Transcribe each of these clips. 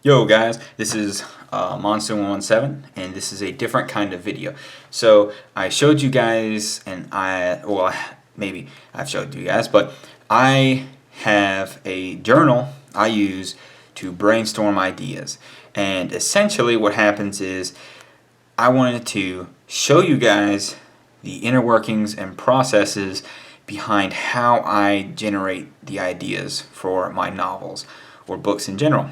Yo guys, this is Monsoon117 and this is a different kind of video. So I showed you guys maybe I've showed you guys, but I have a journal I use to brainstorm ideas. And essentially what happens is I wanted to show you guys the inner workings and processes behind how I generate the ideas for my novels or books in general.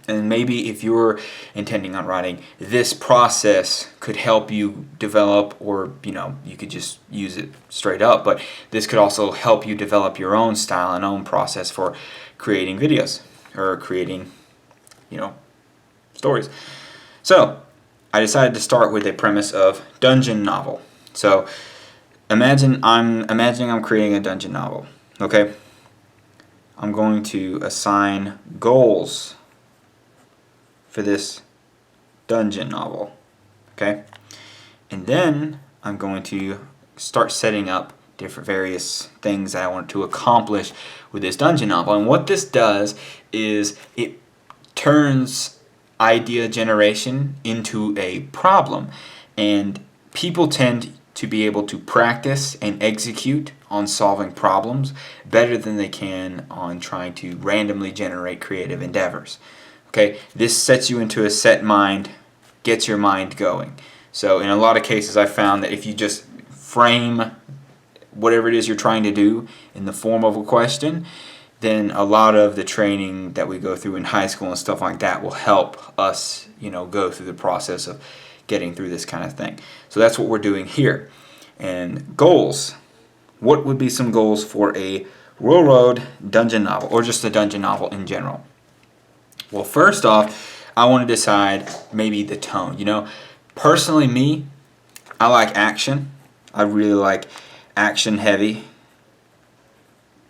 And maybe if you're intending on writing, this process could help you develop, or you could just use it straight up, but this could also help you develop your own style and own process for creating videos or creating stories. So I decided to start with a premise of dungeon novel. So imagining I'm creating a dungeon novel. Okay, I'm going to assign goals for this dungeon novel, okay? And then I'm going to start setting up different various things that I want to accomplish with this dungeon novel. And what this does is it turns idea generation into a problem, and people tend to be able to practice and execute on solving problems better than they can on trying to randomly generate creative endeavors. Okay, this sets you into a set mind, gets your mind going. So in a lot of cases I found that if you just frame whatever it is you're trying to do in the form of a question, then a lot of the training that we go through in high school and stuff like that will help us, go through the process of getting through this kind of thing. So that's what we're doing here. And goals. What would be some goals for a railroad dungeon novel, or just a dungeon novel in general? Well, first off, I want to decide maybe the tone. Personally, me, I like action. I really like action-heavy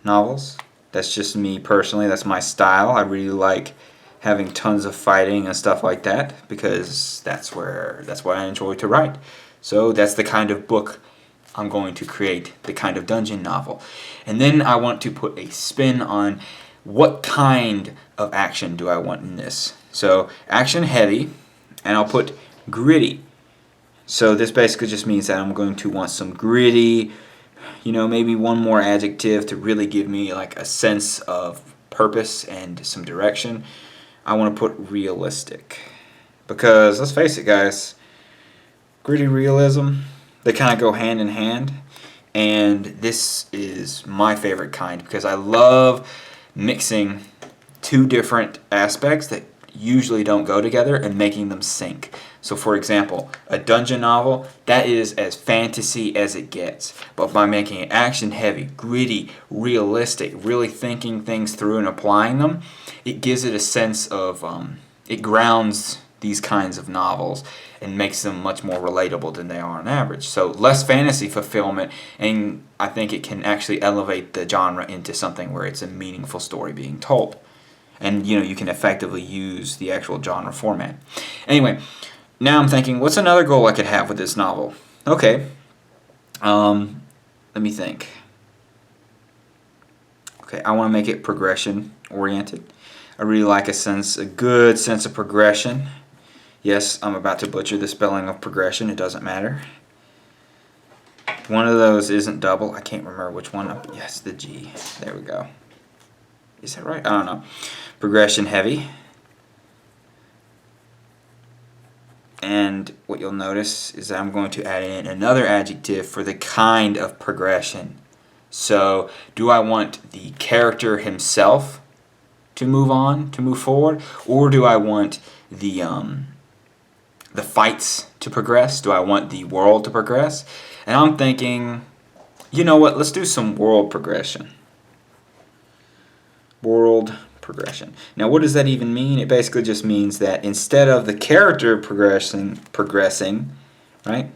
novels. That's just me personally. That's my style. I really like having tons of fighting and stuff like that because that's what I enjoy to write. So that's the kind of book I'm going to create, the kind of dungeon novel. And then I want to put a spin on what kind of action do I want in this. So action heavy, and I'll put gritty. So this basically just means that I'm going to want some gritty, maybe one more adjective to really give me like a sense of purpose and some direction. I want to put realistic, because let's face it guys, gritty realism, they kind of go hand in hand, and this is my favorite kind because I love mixing two different aspects that usually don't go together and making them sync. So for example, a dungeon novel, that is as fantasy as it gets, but by making it action heavy, gritty, realistic, really thinking things through and applying them, it gives it a sense of, it grounds these kinds of novels and makes them much more relatable than they are on average. So less fantasy fulfillment, and I think it can actually elevate the genre into something where it's a meaningful story being told. And you can effectively use the actual genre format. Anyway, now I'm thinking, what's another goal I could have with this novel? Okay, let me think. Okay, I want to make it progression oriented. I really like a good sense of progression. Yes, I'm about to butcher the spelling of progression. It doesn't matter. One of those isn't double. I can't remember which one. Yes, the G. There we go. Is that right? I don't know. Progression heavy. And what you'll notice is that I'm going to add in another adjective for the kind of progression. So, do I want the character himself to move forward, or do I want the fights to progress? Do I want the world to progress? And I'm thinking, you know what? Let's do some world progression. World progression. Now, what does that even mean? It basically just means that instead of the character progressing, right?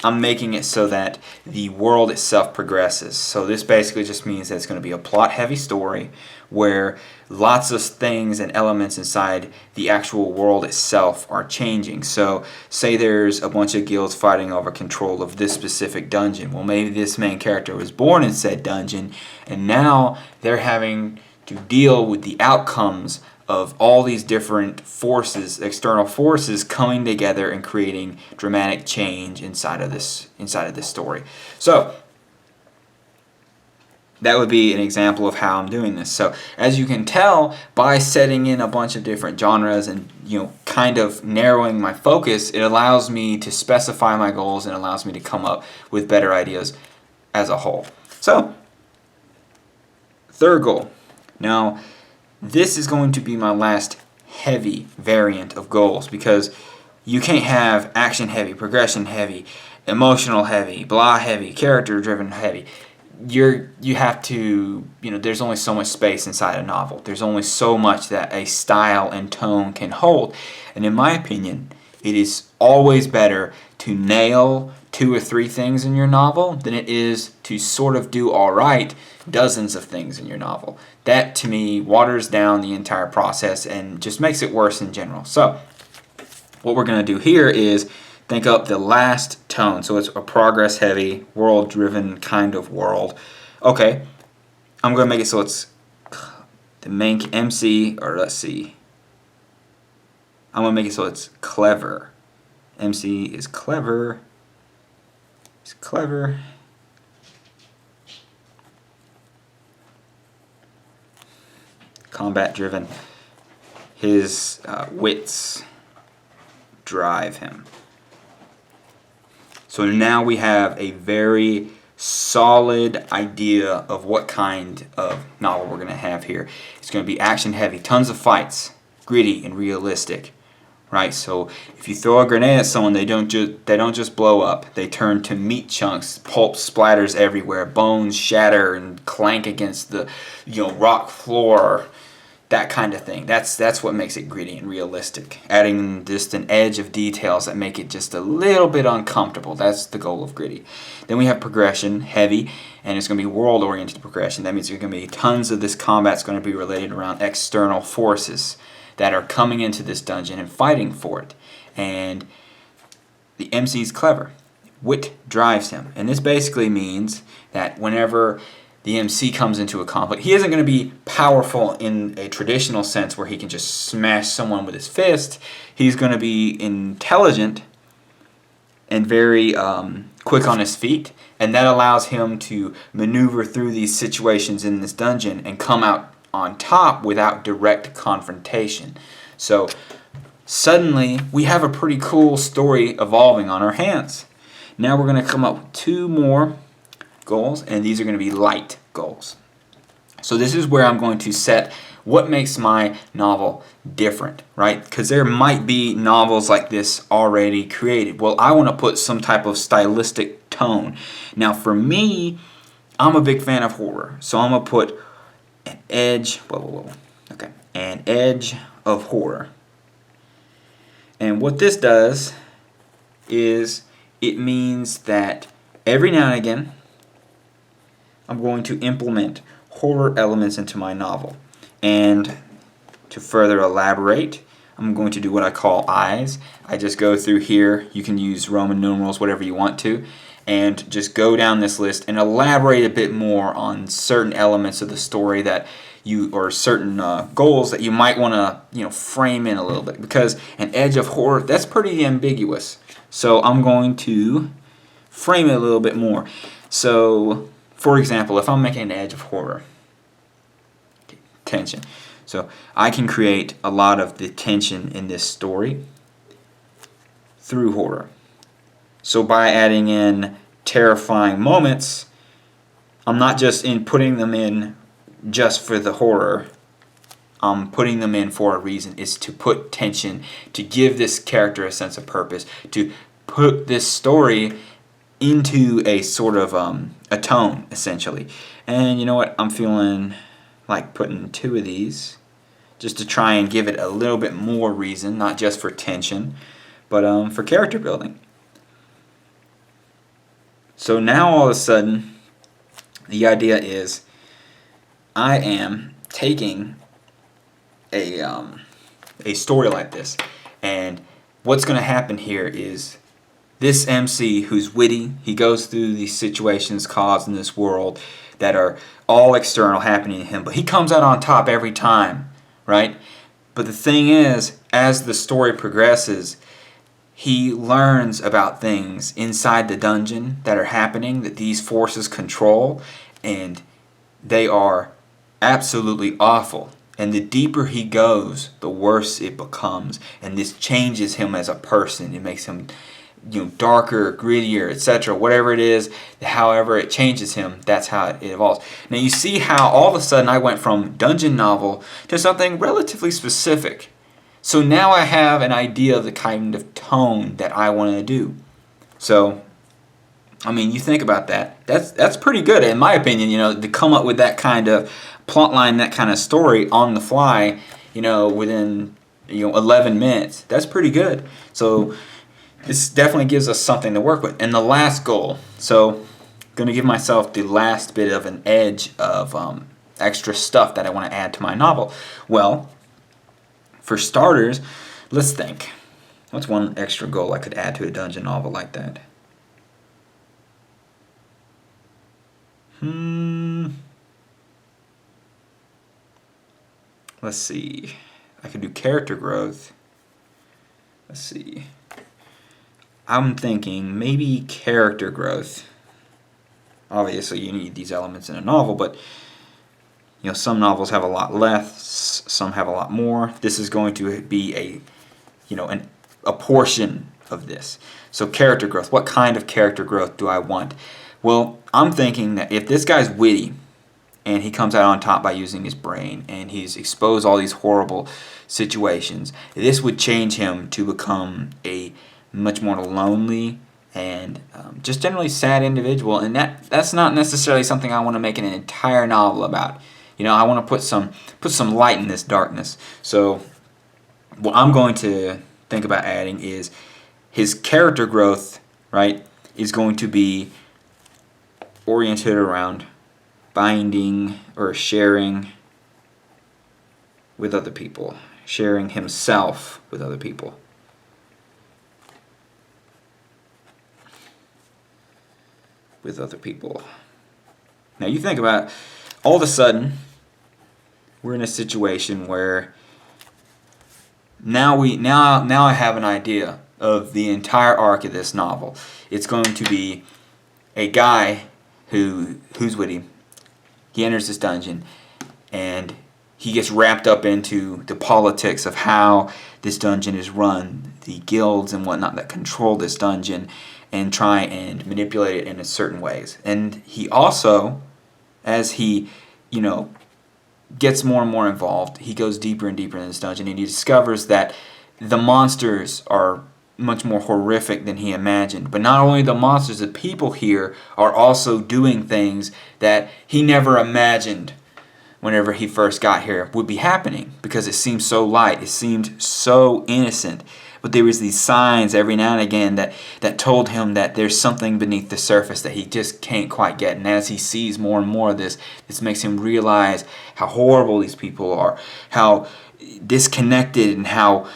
I'm making it so that the world itself progresses. So this basically just means that it's going to be a plot-heavy story where lots of things and elements inside the actual world itself are changing. So say there's a bunch of guilds fighting over control of this specific dungeon. Well, maybe this main character was born in said dungeon, and now they're having to deal with the outcomes of all these different forces, external forces coming together and creating dramatic change inside of this story. So that would be an example of how I'm doing this. So as you can tell, by setting in a bunch of different genres and kind of narrowing my focus, it allows me to specify my goals and allows me to come up with better ideas as a whole. So, third goal. Now, this is going to be my last heavy variant of goals, because you can't have action heavy, progression heavy, emotional heavy, blah heavy, character driven heavy. You have to, there's only so much space inside a novel. There's only so much that a style and tone can hold. And in my opinion, it is always better to nail 2 or 3 things in your novel than it is to sort of do all right dozens of things in your novel. That, to me, waters down the entire process and just makes it worse in general. So what we're going to do here is think up the last tone. So it's a progress-heavy, world-driven kind of world. Okay, I'm going to make it so it's the main MC, or let's see. I'm going to make it so it's clever. MC is clever. It's clever. Combat-driven. His wits drive him. So now we have a very solid idea of what kind of novel we're going to have here. It's going to be action heavy, tons of fights, gritty and realistic, right? So if you throw a grenade at someone, they don't just blow up. They turn to meat chunks, pulp splatters everywhere, bones shatter and clank against the rock floor. That kind of thing. That's what makes it gritty and realistic. Adding just an edge of details that make it just a little bit uncomfortable. That's the goal of gritty. Then we have progression, heavy, and it's going to be world-oriented progression. That means there's going to be tons of this combat's going to be related around external forces that are coming into this dungeon and fighting for it. And the MC's clever. Wit drives him. And this basically means that whenever the MC comes into a conflict, he isn't going to be powerful in a traditional sense where he can just smash someone with his fist. He's going to be intelligent and very quick on his feet, and that allows him to maneuver through these situations in this dungeon and come out on top without direct confrontation. So suddenly we have a pretty cool story evolving on our hands. Now we're going to come up with 2 more goals, and these are going to be light goals. So this is where I'm going to set what makes my novel different, right? Because there might be novels like this already created. Well, I want to put some type of stylistic tone. Now for me, I'm a big fan of horror, so I'm going to put an edge, an edge of horror. And what this does is it means that every now and again I'm going to implement horror elements into my novel. And to further elaborate, I'm going to do what I call eyes. I just go through here. You can use Roman numerals, whatever you want to, and just go down this list and elaborate a bit more on certain elements of the story that or certain goals that you might want to frame in a little bit, because an edge of horror, that's pretty ambiguous. So I'm going to frame it a little bit more. So for example, if I'm making an edge of horror, tension. So I can create a lot of the tension in this story through horror. So by adding in terrifying moments, I'm not just putting them in just for the horror. I'm putting them in for a reason. It's to put tension, to give this character a sense of purpose, to put this story into a sort of a tone, essentially. And you know what? I'm feeling like putting 2 of these just to try and give it a little bit more reason, not just for tension, but for character building. So now all of a sudden, the idea is I am taking a story like this, and what's going to happen here is this MC who's witty, he goes through these situations caused in this world, that are all external happening to him, but he comes out on top every time, right? But the thing is, as the story progresses, he learns about things inside the dungeon that are happening, that these forces control, and they are absolutely awful. And the deeper he goes, the worse it becomes. And this changes him as a person. It makes him, darker, grittier, etc. Whatever it is, however it changes him, that's how it evolves. Now you see how all of a sudden I went from dungeon novel to something relatively specific. So now I have an idea of the kind of tone that I want to do. So, I mean, you think about that. That's pretty good, in my opinion, to come up with that kind of plot line, that kind of story on the fly, within 11 minutes. That's pretty good. So this definitely gives us something to work with. And the last goal. So I'm going to give myself the last bit of an edge of extra stuff that I want to add to my novel. Well, for starters, let's think. What's one extra goal I could add to a dungeon novel like that? Let's see. I could do character growth. Let's see. I'm thinking maybe character growth. Obviously, you need these elements in a novel, but some novels have a lot less, some have a lot more. This is going to be a portion of this. So character growth. What kind of character growth do I want? Well, I'm thinking that if this guy's witty and he comes out on top by using his brain and he's exposed all these horrible situations, this would change him to become a much more lonely and just generally sad individual. And that's not necessarily something I want to make an entire novel about. I want to put some light in this darkness. So what I'm going to think about adding is his character growth, right, is going to be oriented around binding or sharing with other people, sharing himself with other people. Now you think about, all of a sudden, we're in a situation where now I have an idea of the entire arc of this novel. It's going to be a guy who's witty. He enters this dungeon and he gets wrapped up into the politics of how this dungeon is run, the guilds and whatnot that control this dungeon and try and manipulate it in certain ways. And he also, as he, gets more and more involved, he goes deeper and deeper in this dungeon, and he discovers that the monsters are much more horrific than he imagined. But not only the monsters, the people here are also doing things that he never imagined whenever he first got here would be happening, because it seemed so light, it seemed so innocent. But there was these signs every now and again that told him that there's something beneath the surface that he just can't quite get. And as he sees more and more of this makes him realize how horrible these people are, how disconnected and how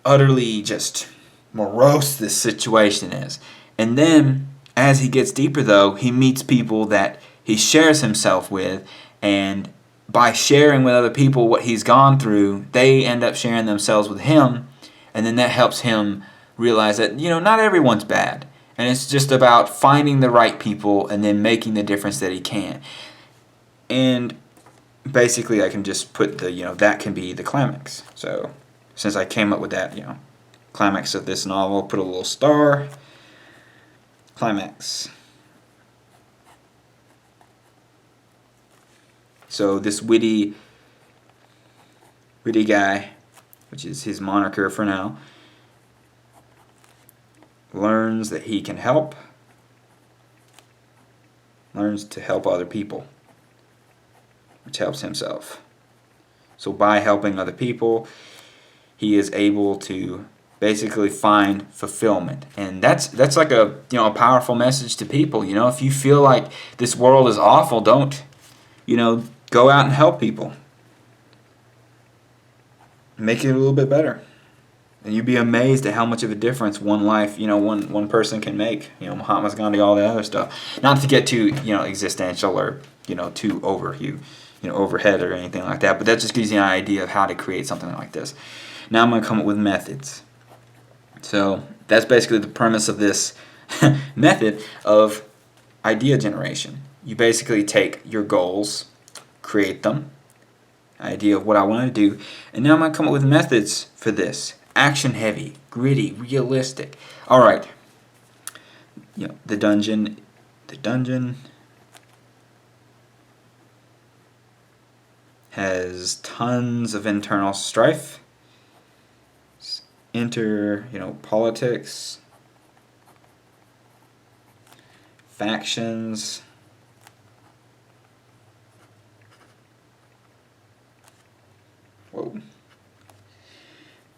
utterly just morose this situation is. And then, as he gets deeper though, he meets people that he shares himself with, and by sharing with other people what he's gone through, they end up sharing themselves with him. And then that helps him realize that, not everyone's bad. And it's just about finding the right people and then making the difference that he can. And basically I can just put that can be the climax. So since I came up with that, climax of this novel, put a little star. Climax. So this witty guy, which is his moniker for now, learns that he can help, learns to help other people, which helps himself. So by helping other people, he is able to basically find fulfillment. And that's like a powerful message to people. If you feel like this world is awful, don't go out and help people. Make it a little bit better. And you'd be amazed at how much of a difference one life, one person can make. Mahatma Gandhi, all that other stuff. Not to get too, existential or, too overhead or anything like that. But that just gives you an idea of how to create something like this. Now I'm going to come up with methods. So that's basically the premise of this method of idea generation. You basically take your goals, create them, idea of what I want to do, and now I'm going to come up with methods for this. Action heavy, gritty, realistic. All right. The dungeon has tons of internal strife. Enter, politics, factions,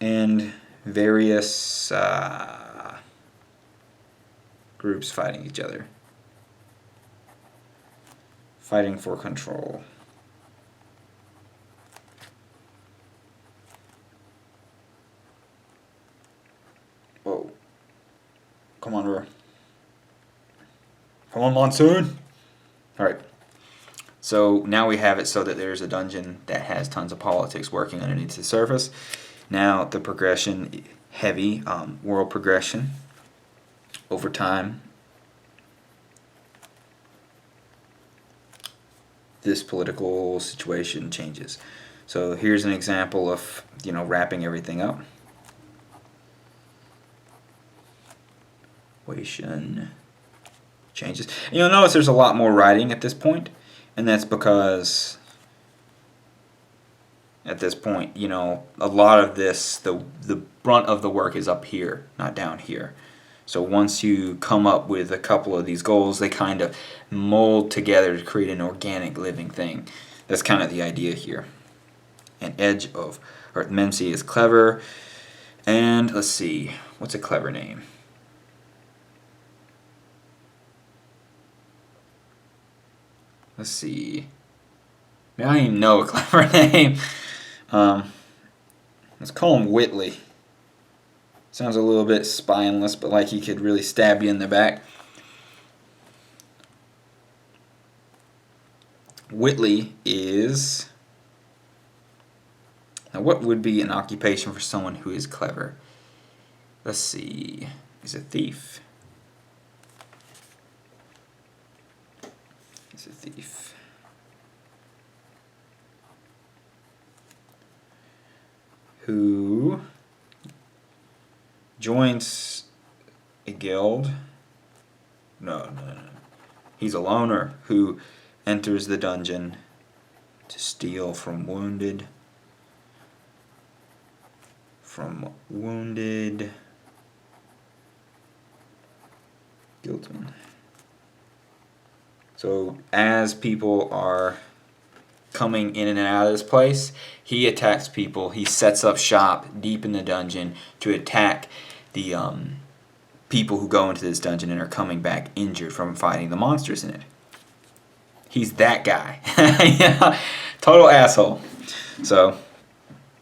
and various groups fighting each other, fighting for control. Whoa. Come on, Roar. Come on, Monsoon. All right. So now we have it so that there's a dungeon that has tons of politics working underneath the surface. Now the progression, heavy, world progression over time. This political situation changes. So here's an example of, wrapping everything up. Changes. And you'll notice there's a lot more writing at this point, and that's because at this point, a lot of this, the brunt of the work is up here, not down here. So once you come up with a couple of these goals, they kind of mold together to create an organic living thing. That's kind of the idea here. An edge of, or Memsi is clever, and let's see, what's a clever name? Let's see. I don't even know a clever name. Let's call him Whitley. Sounds a little bit spineless, but like he could really stab you in the back. Whitley is... Now what would be an occupation for someone who is clever? Let's see. He's a thief. He's a thief. Who joins a guild. No. He's a loner who enters the dungeon to steal from wounded guildsmen. So as people are coming in and out of this place, he attacks people. He sets up shop deep in the dungeon to attack the people who go into this dungeon and are coming back injured from fighting the monsters in it. He's that guy. Yeah, total asshole. So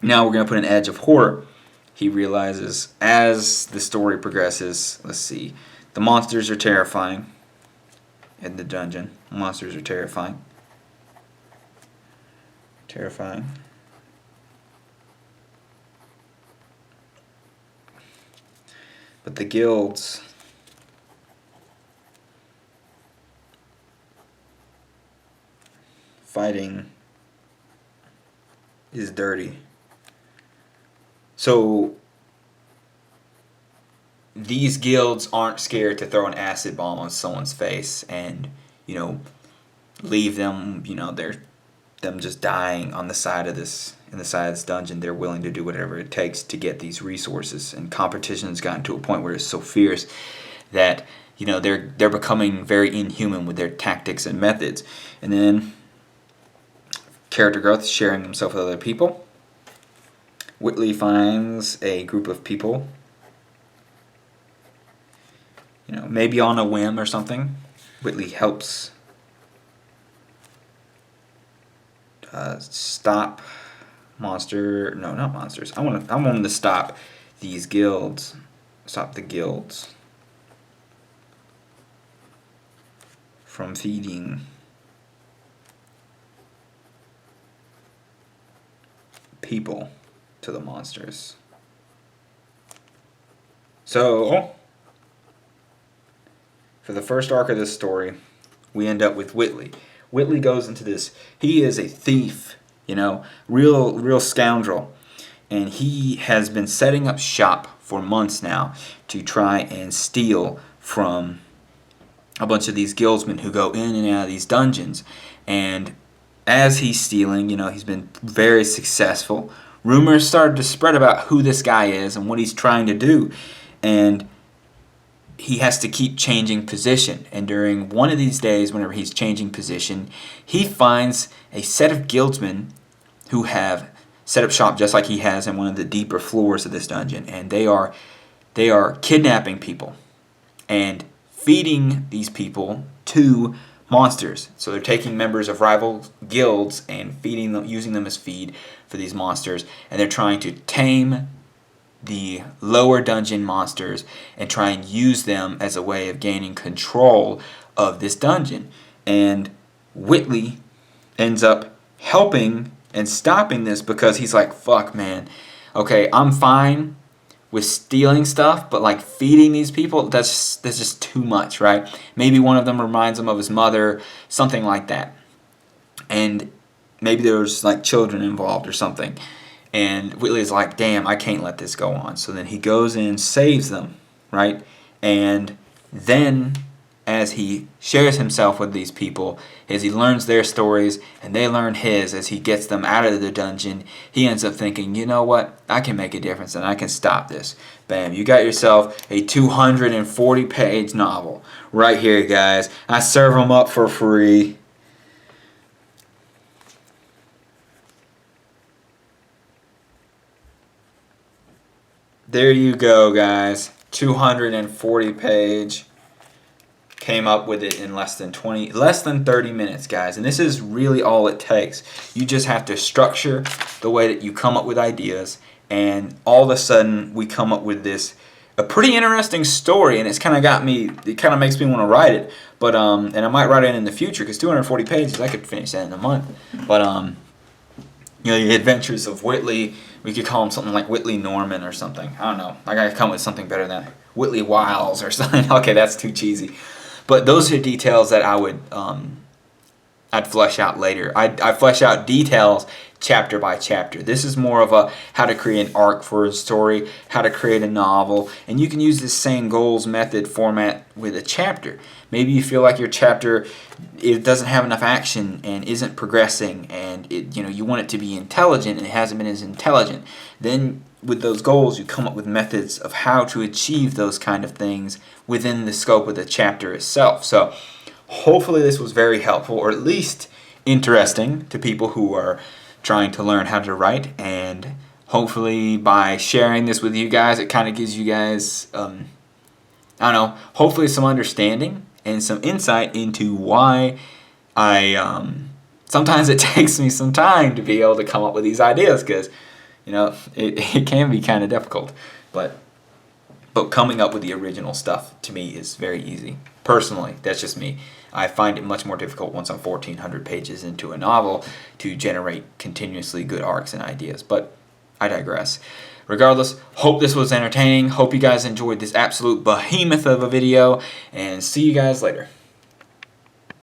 now we're going to put an edge of horror. He realizes as the story progresses, let's see, the monsters are terrifying in the dungeon. Monsters are terrifying. But the guilds fighting is dirty. So these guilds aren't scared to throw an acid bomb on someone's face and, leave them, they're them just dying on the side of this dungeon. They're willing to do whatever it takes to get these resources, and competition's gotten to a point where it's so fierce that they're becoming very inhuman with their tactics and methods. And then character growth, sharing himself with other people. Whitley finds a group of people, maybe on a whim or something. Whitley helps stop not monsters. I want him to stop these guilds, stop the guilds from feeding people to the monsters. So, for the first arc of this story, we end up with Whitley. Whitley goes into this. He is a thief, you know, real scoundrel. And he has been setting up shop for months now to try and steal from a bunch of these guildsmen who go in and out of these dungeons. And as he's stealing, you know, he's been very successful. Rumors started to spread about who this guy is and what he's trying to do. And he has to keep changing position. And during one of these days, whenever he's changing position, he finds a set of guildsmen who have set up shop just like he has in one of the deeper floors of this dungeon. And they are kidnapping people and feeding these people to monsters. So they're taking members of rival guilds and feeding them, using them as feed for these monsters. And they're trying to tame the lower dungeon monsters and try and use them as a way of gaining control of this dungeon. And Whitley ends up helping and stopping this because he's like, fuck, man. Okay, I'm fine with stealing stuff, but like feeding these people, that's just too much, right? Maybe one of them reminds him of his mother, something like that. And maybe there's like children involved or something. And Whitley is like, damn, I can't let this go on. So then he goes in, saves them, right? And then as he shares himself with these people, as he learns their stories and they learn his, as he gets them out of the dungeon, he ends up thinking, you know what? I can make a difference and I can stop this. Bam, you got yourself a 240-page novel right here, guys. I serve them up for free. There you go, guys. 240-page. Came up with it in less than 30 minutes, guys. And this is really all it takes. You just have to structure the way that you come up with ideas, and all of a sudden we come up with a pretty interesting story, and it kind of makes me want to write it. But and I might write it in the future, because 240 pages, I could finish that in a month. But you know, the adventures of Whitley, we could call him something like Whitley Norman or something. I don't know. I gotta come with something better than that. Whitley Wiles or something. Okay, that's too cheesy. But those are details that I would I'd flesh out later. I flesh out details chapter by chapter. This is more of a how to create an arc for a story, how to create a novel, and you can use this same goals method format with a chapter. Maybe you feel like your chapter, it doesn't have enough action and isn't progressing, and you want it to be intelligent and it hasn't been as intelligent. Then with those goals, you come up with methods of how to achieve those kind of things within the scope of the chapter itself. So hopefully this was very helpful, or at least interesting to people who are trying to learn how to write. And hopefully by sharing this with you guys, it kind of gives you guys, hopefully some understanding and some insight into why sometimes it takes me some time to be able to come up with these ideas, because it can be kind of difficult, but coming up with the original stuff to me is very easy. Personally, that's just me. I find it much more difficult once I'm 1,400 pages into a novel to generate continuously good arcs and ideas, but I digress. Regardless, hope this was entertaining. Hope you guys enjoyed this absolute behemoth of a video, and see you guys later.